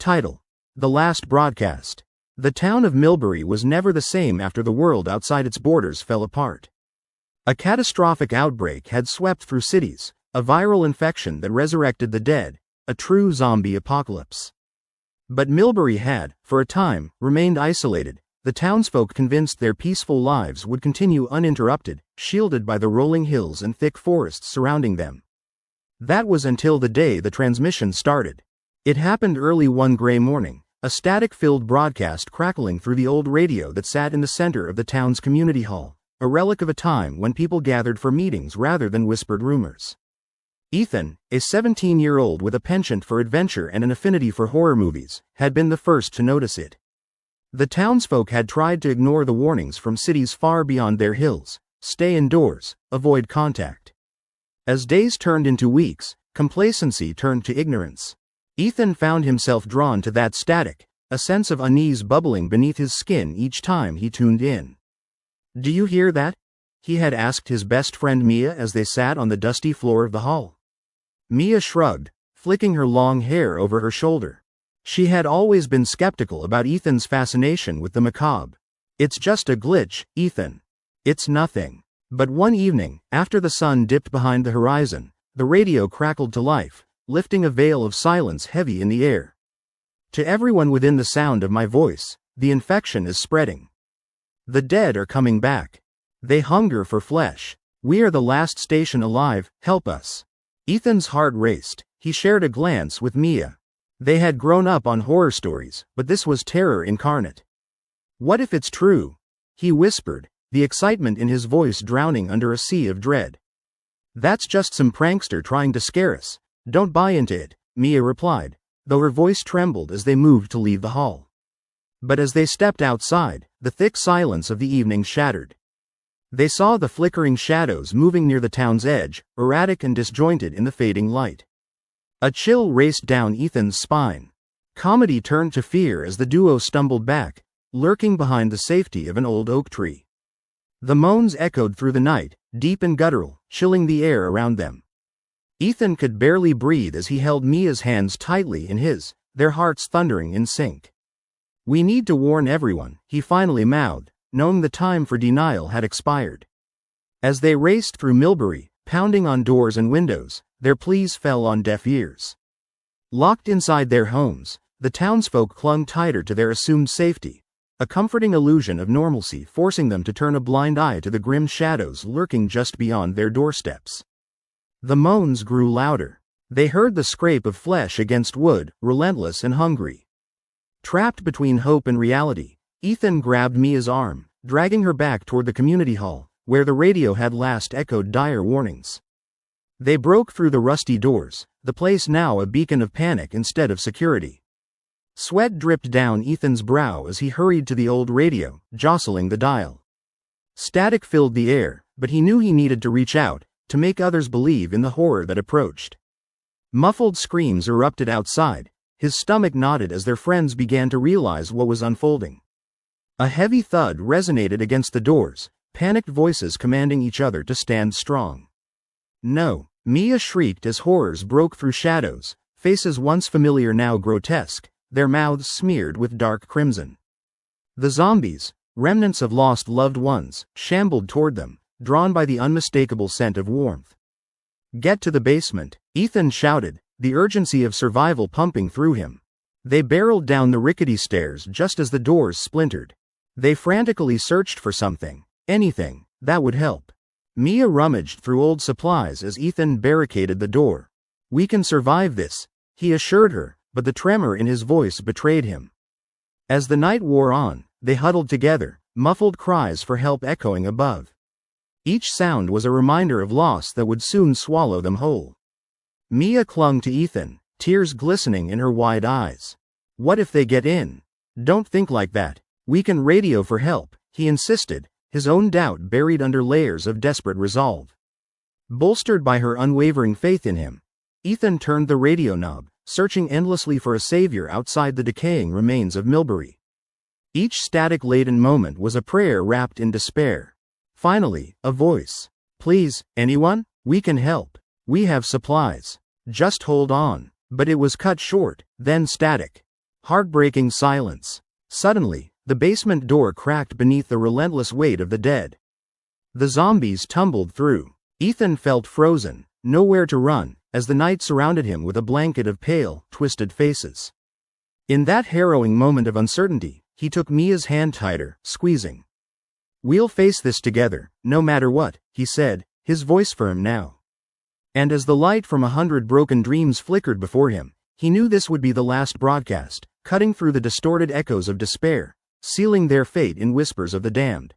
Title: The Last Broadcast. The town of Millbury was never the same after the world outside its borders fell apart. A catastrophic outbreak had swept through cities, a viral infection that resurrected the dead, a true zombie apocalypse. But Millbury had, for a time, remained isolated, the townsfolk convinced their peaceful lives would continue uninterrupted, shielded by the rolling hills and thick forests surrounding them. That was until the day the transmission started. It happened early one gray morning, a static-filled broadcast crackling through the old radio that sat in the center of the town's community hall, a relic of a time when people gathered for meetings rather than whispered rumors. Ethan, a 17-year-old with a penchant for adventure and an affinity for horror movies, had been the first to notice it. The townsfolk had tried to ignore the warnings from cities far beyond their hills: stay indoors, avoid contact. As days turned into weeks, complacency turned to ignorance. Ethan found himself drawn to that static, a sense of unease bubbling beneath his skin each time he tuned in. "Do you hear that?" he had asked his best friend Mia as they sat on the dusty floor of the hall. Mia shrugged, flicking her long hair over her shoulder. She had always been skeptical about Ethan's fascination with the macabre. "It's just a glitch, Ethan. It's nothing." But one evening, after the sun dipped behind the horizon, the radio crackled to life, lifting a veil of silence heavy in the air. "To everyone within the sound of my voice, the infection is spreading. The dead are coming back. They hunger for flesh. We are the last station alive, help us." Ethan's heart raced. He shared a glance with Mia. They had grown up on horror stories, but this was terror incarnate. "What if it's true?" he whispered, the excitement in his voice drowning under a sea of dread. "That's just some prankster trying to scare us. Don't buy into it," Mia replied, though her voice trembled as they moved to leave the hall. But as they stepped outside, the thick silence of the evening shattered. They saw the flickering shadows moving near the town's edge, erratic and disjointed in the fading light. A chill raced down Ethan's spine. Comedy turned to fear as the duo stumbled back, lurking behind the safety of an old oak tree. The moans echoed through the night, deep and guttural, chilling the air around them. Ethan could barely breathe as he held Mia's hands tightly in his, their hearts thundering in sync. "We need to warn everyone," he finally mouthed, knowing the time for denial had expired. As they raced through Millbury, pounding on doors and windows, their pleas fell on deaf ears. Locked inside their homes, the townsfolk clung tighter to their assumed safety, a comforting illusion of normalcy forcing them to turn a blind eye to the grim shadows lurking just beyond their doorsteps. The moans grew louder. They heard the scrape of flesh against wood, relentless and hungry. Trapped between hope and reality, Ethan grabbed Mia's arm, dragging her back toward the community hall, where the radio had last echoed dire warnings. They broke through the rusty doors, the place now a beacon of panic instead of security. Sweat dripped down Ethan's brow as he hurried to the old radio, jostling the dial. Static filled the air, but he knew he needed to reach out, to make others believe in the horror that approached. Muffled screams erupted outside. His stomach knotted as their friends began to realize what was unfolding. A heavy thud resonated against the doors, panicked voices commanding each other to stand strong. "No," Mia shrieked as horrors broke through shadows, faces once familiar now grotesque, their mouths smeared with dark crimson. The zombies, remnants of lost loved ones, shambled toward them, drawn by the unmistakable scent of warmth. "Get to the basement," Ethan shouted, the urgency of survival pumping through him. They barreled down the rickety stairs just as the doors splintered. They frantically searched for something, anything, that would help. Mia rummaged through old supplies as Ethan barricaded the door. "We can survive this," he assured her, but the tremor in his voice betrayed him. As the night wore on, they huddled together, muffled cries for help echoing above. Each sound was a reminder of loss that would soon swallow them whole. Mia clung to Ethan, tears glistening in her wide eyes. "What if they get in?" "Don't think like that. We can radio for help," he insisted, his own doubt buried under layers of desperate resolve. Bolstered by her unwavering faith in him, Ethan turned the radio knob, searching endlessly for a savior outside the decaying remains of Millbury. Each static-laden moment was a prayer wrapped in despair. Finally, a voice. "Please, anyone? We can help. We have supplies. Just hold on." But it was cut short, then static. Heartbreaking silence. Suddenly, the basement door cracked beneath the relentless weight of the dead. The zombies tumbled through. Ethan felt frozen, nowhere to run, as the night surrounded him with a blanket of pale, twisted faces. In that harrowing moment of uncertainty, he took Mia's hand tighter, squeezing. "We'll face this together, no matter what," he said, his voice firm now. And as the light from 100 broken dreams flickered before him, he knew this would be the last broadcast, cutting through the distorted echoes of despair, sealing their fate in whispers of the damned.